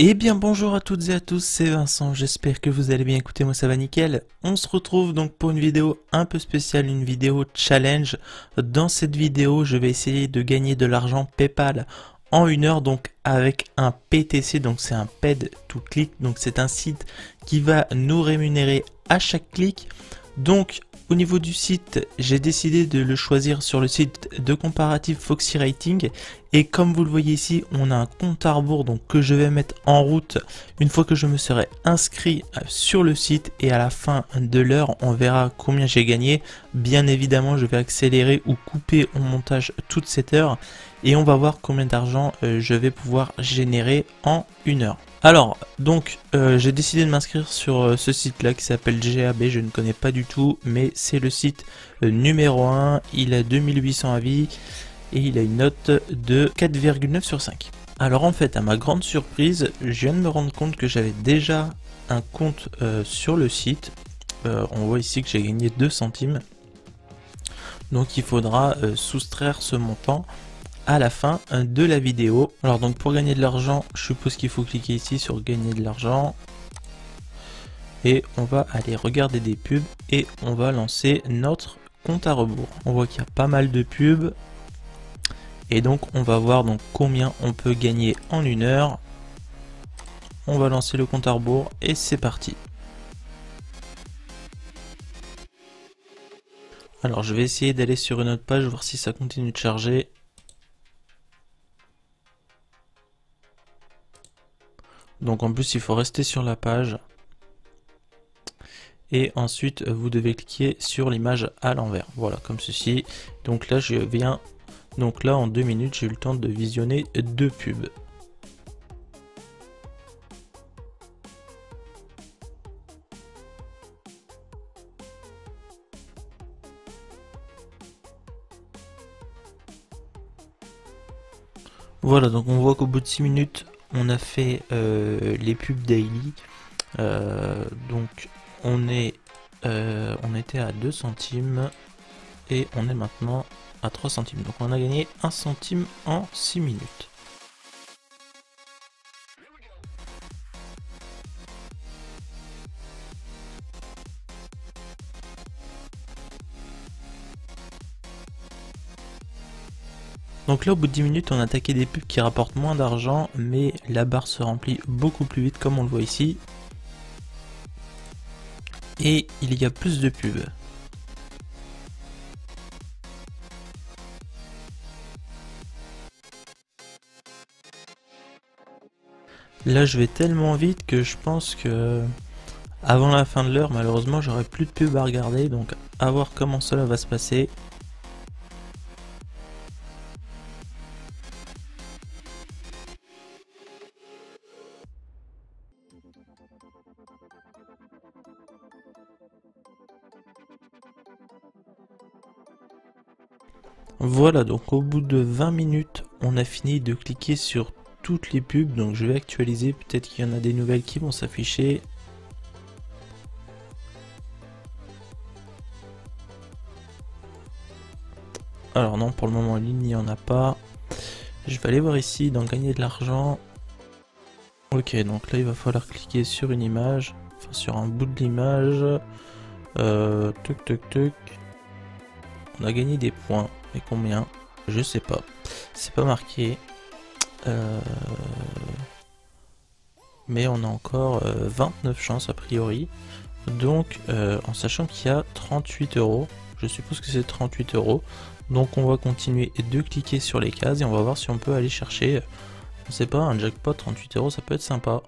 Eh bien bonjour à toutes et à tous, c'est Vincent, j'espère que vous allez bien. Écoutez, moi ça va nickel. On se retrouve donc pour une vidéo un peu spéciale, une vidéo challenge. Dans cette vidéo, je vais essayer de gagner de l'argent PayPal en 1 heure, donc avec un PTC, donc c'est un paid to click, donc c'est un site qui va nous rémunérer à chaque clic. Donc au niveau du site, j'ai décidé de le choisir sur le site de comparatif Foxy Rating. Et comme vous le voyez ici, on a un compte à rebours donc que je vais mettre en route une fois que je me serai inscrit sur le site. Et à la fin de l'heure, on verra combien j'ai gagné. Bien évidemment, je vais accélérer ou couper au montage toute cette heure. Et on va voir combien d'argent je vais pouvoir générer en 1 heure. Alors, donc, j'ai décidé de m'inscrire sur ce site-là qui s'appelle GAB, je ne connais pas du tout, mais c'est le site numéro 1, il a 2800 avis et il a une note de 4,9 sur 5. Alors en fait, à ma grande surprise, je viens de me rendre compte que j'avais déjà un compte sur le site. On voit ici que j'ai gagné 2 centimes. Donc il faudra soustraire ce montant à la fin de la vidéo. Alors donc pour gagner de l'argent, je suppose qu'il faut cliquer ici sur gagner de l'argent et on va aller regarder des pubs et on va lancer notre compte à rebours. On voit qu'il y a pas mal de pubs et donc on va voir donc combien on peut gagner en 1 heure. On va lancer le compte à rebours et c'est parti. Alors je vais essayer d'aller sur une autre page, voir si ça continue de charger. Donc en plus il faut rester sur la page. Et ensuite vous devez cliquer sur l'image à l'envers. Voilà, comme ceci. Donc là je viens. Donc là en 2 minutes j'ai eu le temps de visionner 2 pubs. Voilà, donc on voit qu'au bout de 6 minutes on a fait les pubs daily. Donc on était à 2 centimes et on est maintenant à 3 centimes. Donc on a gagné 1 centime en 6 minutes. Donc là au bout de 10 minutes on a attaqué des pubs qui rapportent moins d'argent, mais la barre se remplit beaucoup plus vite comme on le voit ici. Et il y a plus de pubs. Là je vais tellement vite que je pense que avant la fin de l'heure malheureusement j'aurai plus de pubs à regarder, donc à voir comment cela va se passer. Voilà, donc au bout de 20 minutes, on a fini de cliquer sur toutes les pubs. Donc je vais actualiser, peut-être qu'il y en a des nouvelles qui vont s'afficher. Alors non, pour le moment il n'y en a pas. Je vais aller voir ici dans gagner de l'argent. Ok, donc là il va falloir cliquer sur une image, enfin sur un bout de l'image. Tuc tuc tuc. On a gagné des points. Mais combien? Je sais pas. C'est pas marqué. Mais on a encore 29 chances a priori. Donc en sachant qu'il y a 38 euros. Je suppose que c'est 38 euros. Donc on va continuer de cliquer sur les cases et on va voir si on peut aller chercher, on sait pas, un jackpot 38 euros, ça peut être sympa.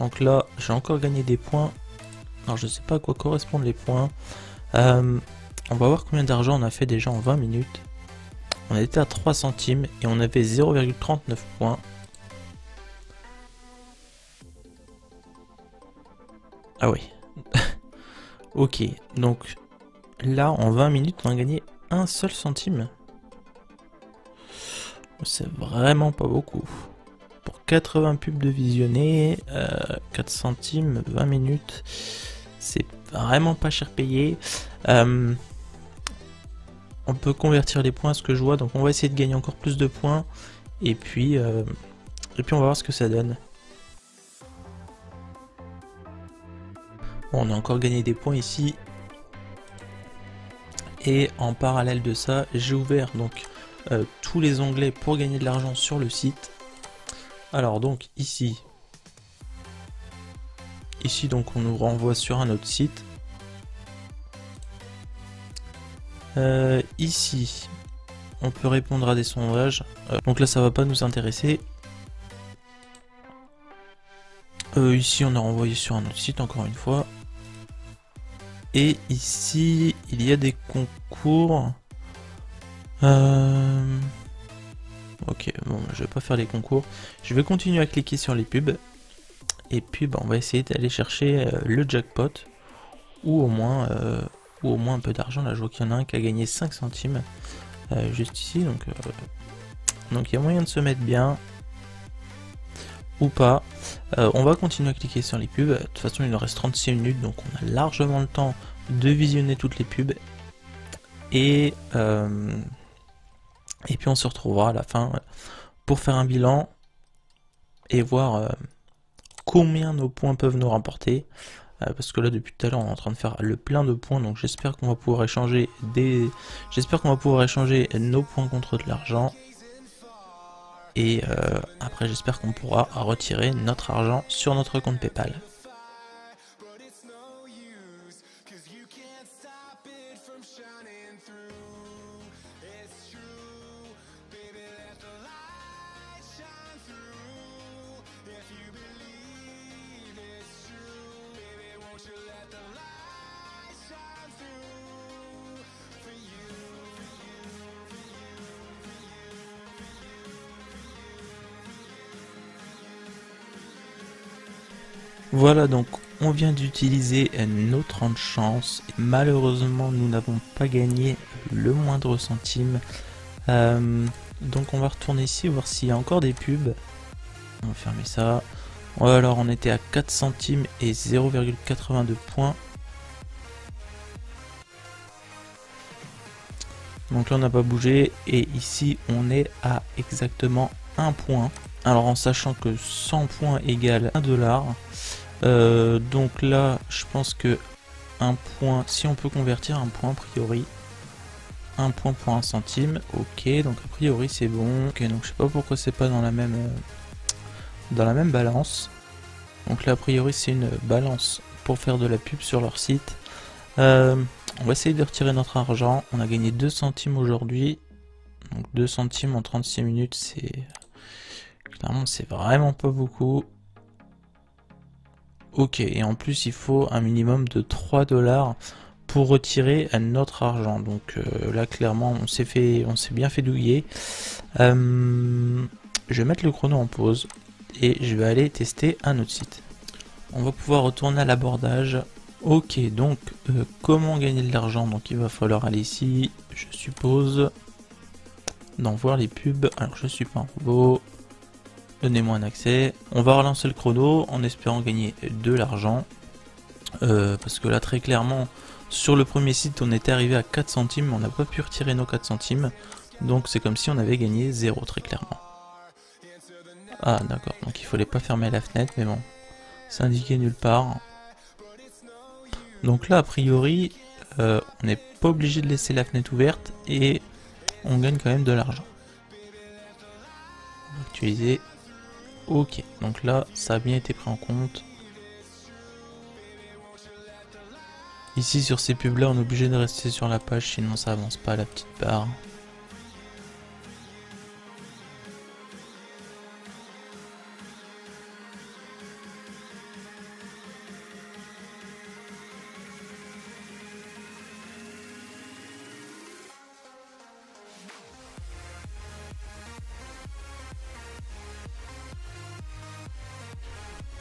Donc là j'ai encore gagné des points. Alors je sais pas à quoi correspondent les points. On va voir combien d'argent on a fait déjà en 20 minutes. On était à 3 centimes et on avait 0,39 points. Ah oui. Ok, donc là en 20 minutes on a gagné un seul centime. C'est vraiment pas beaucoup. Pour 80 pubs de visionner, 4 centimes, 20 minutes, c'est vraiment pas cher payé. On peut convertir les points à ce que je vois, donc on va essayer de gagner encore plus de points. Et puis Et puis on va voir ce que ça donne. Bon, on a encore gagné des points ici. Et en parallèle de ça, j'ai ouvert donc tous les onglets pour gagner de l'argent sur le site. Alors donc ici donc on nous renvoie sur un autre site. Ici on peut répondre à des sondages. Donc là ça va pas nous intéresser. Ici on est renvoyé sur un autre site encore une fois. Et ici il y a des concours. Ok, bon, je vais pas faire les concours. Je vais continuer à cliquer sur les pubs. Et puis on va essayer d'aller chercher le jackpot. Ou au moins un peu d'argent. Là je vois qu'il y en a un qui a gagné 5 centimes. Juste ici. Donc il y a moyen de se mettre bien. Ou pas. On va continuer à cliquer sur les pubs. De toute façon il nous reste 36 minutes. Donc on a largement le temps de visionner toutes les pubs. Et puis on se retrouvera à la fin pour faire un bilan et voir combien nos points peuvent nous rapporter. Parce que là depuis tout à l'heure on est en train de faire le plein de points, donc j'espère qu'on va pouvoir échanger nos points contre de l'argent. Et après j'espère qu'on pourra retirer notre argent sur notre compte PayPal. Voilà, donc on vient d'utiliser nos 30 chances. Malheureusement, nous n'avons pas gagné le moindre centime. Donc on va retourner ici, voir s'il y a encore des pubs. On va fermer ça. Alors on était à 4 centimes et 0,82 points. Donc là on n'a pas bougé. Et ici on est à exactement 1 point. Alors en sachant que 100 points égale 1 dollar. Donc là je pense que un point, si on peut convertir un point a priori, un point pour un centime, ok, donc a priori c'est bon. Ok, donc je sais pas pourquoi c'est pas dans la même balance. Donc là a priori c'est une balance pour faire de la pub sur leur site. On va essayer de retirer notre argent. On a gagné 2 centimes aujourd'hui. Donc 2 centimes en 36 minutes, c'est clairement c'est vraiment pas beaucoup. Ok, et en plus il faut un minimum de 3 dollars pour retirer notre argent. Donc là clairement on s'est bien fait douiller. Je vais mettre le chrono en pause et je vais aller tester un autre site. On va pouvoir retourner à l'abordage. Ok, donc comment gagner de l'argent? Donc il va falloir aller ici, je suppose, dans voir les pubs. Alors je suis pas un robot. Donnez-moi un accès. On va relancer le chrono en espérant gagner de l'argent. Parce que là très clairement sur le premier site on était arrivé à 4 centimes mais on n'a pas pu retirer nos 4 centimes. Donc c'est comme si on avait gagné 0 très clairement. Ah d'accord, donc il fallait pas fermer la fenêtre mais bon, c'est indiqué nulle part. Donc là a priori on n'est pas obligé de laisser la fenêtre ouverte et on gagne quand même de l'argent. On va utiliser. Ok, donc là ça a bien été pris en compte. Ici sur ces pubs là on est obligé de rester sur la page sinon ça avance pas la petite barre.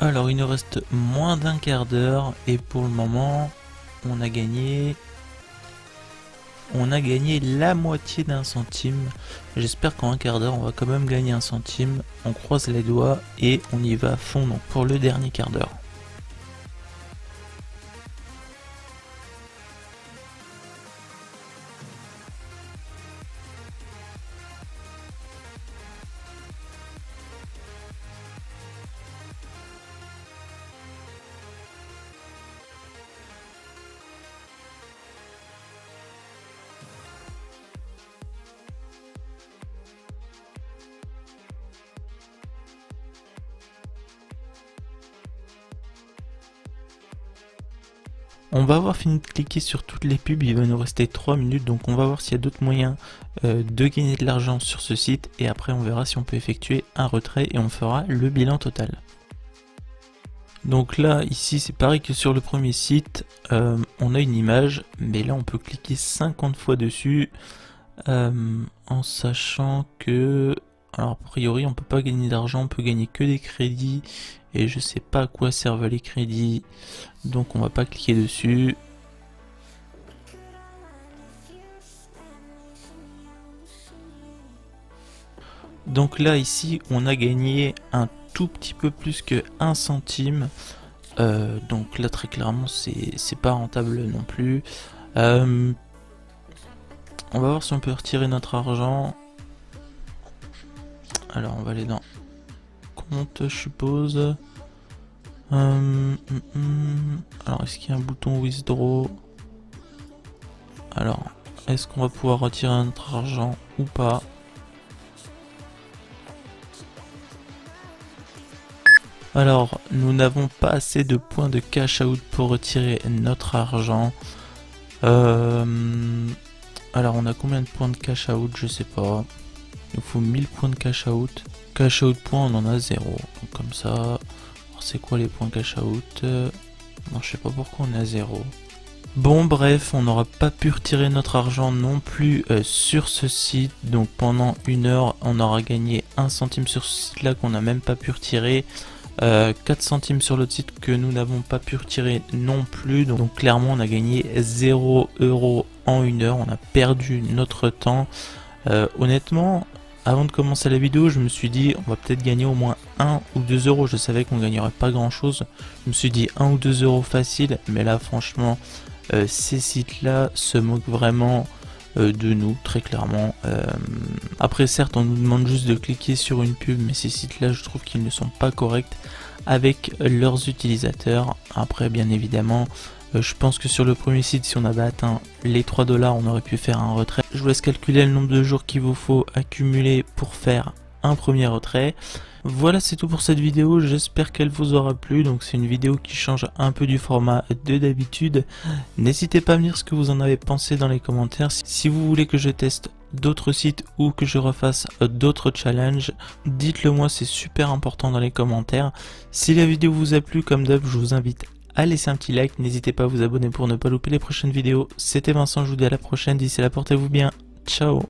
Alors il nous reste moins d'un quart d'heure et pour le moment on a gagné la moitié d'un centime. J'espère qu'en un quart d'heure on va quand même gagner un centime. On croise les doigts et on y va à fond donc pour le dernier quart d'heure. On va avoir fini de cliquer sur toutes les pubs, il va nous rester 3 minutes, donc on va voir s'il y a d'autres moyens de gagner de l'argent sur ce site, et après on verra si on peut effectuer un retrait et on fera le bilan total. Donc là, ici c'est pareil que sur le premier site, on a une image, mais là on peut cliquer 50 fois dessus, en sachant que, alors a priori on peut pas gagner d'argent, on peut gagner que des crédits, et je sais pas à quoi servent les crédits, donc on va pas cliquer dessus. Donc là ici on a gagné un tout petit peu plus que 1 centime, donc là très clairement c'est pas rentable non plus. On va voir si on peut retirer notre argent. Alors on va aller dans compte, je suppose. Alors est-ce qu'il y a un bouton withdraw? Alors est-ce qu'on va pouvoir retirer notre argent ou pas? Alors nous n'avons pas assez de points de cash out pour retirer notre argent. Alors on a combien de points de cash out? Je sais pas. Il nous faut 1000 points de cash out. Cash out points on en a 0. Donc comme ça. Alors c'est quoi les points cash out? Non, je sais pas pourquoi on est à 0. Bon bref, on n'aura pas pu retirer notre argent non plus sur ce site. Donc pendant 1 heure on aura gagné 1 centime sur ce site là qu'on n'a même pas pu retirer. 4 centimes sur l'autre site que nous n'avons pas pu retirer non plus, donc clairement on a gagné 0 € en 1 heure, on a perdu notre temps. Honnêtement, avant de commencer la vidéo, je me suis dit on va peut-être gagner au moins 1 ou 2 €, je savais qu'on gagnerait pas grand chose, je me suis dit 1 ou 2 € facile, mais là franchement ces sites là se moquent vraiment de nous, très clairement. Après certes on nous demande juste de cliquer sur une pub, mais ces sites là je trouve qu'ils ne sont pas corrects avec leurs utilisateurs. Après bien évidemment je pense que sur le premier site, si on avait atteint les 3 $, on aurait pu faire un retrait. Je vous laisse calculer le nombre de jours qu'il vous faut accumuler pour faire un premier retrait. Voilà, c'est tout pour cette vidéo, j'espère qu'elle vous aura plu. Donc c'est une vidéo qui change un peu du format de d'habitude. N'hésitez pas à me dire ce que vous en avez pensé dans les commentaires. Si vous voulez que je teste d'autres sites ou que je refasse d'autres challenges, dites-le moi, c'est super important dans les commentaires. Si la vidéo vous a plu, comme d'hab, je vous invite à laisser un petit like, n'hésitez pas à vous abonner pour ne pas louper les prochaines vidéos. C'était Vincent, je vous dis à la prochaine, d'ici là portez-vous bien, ciao.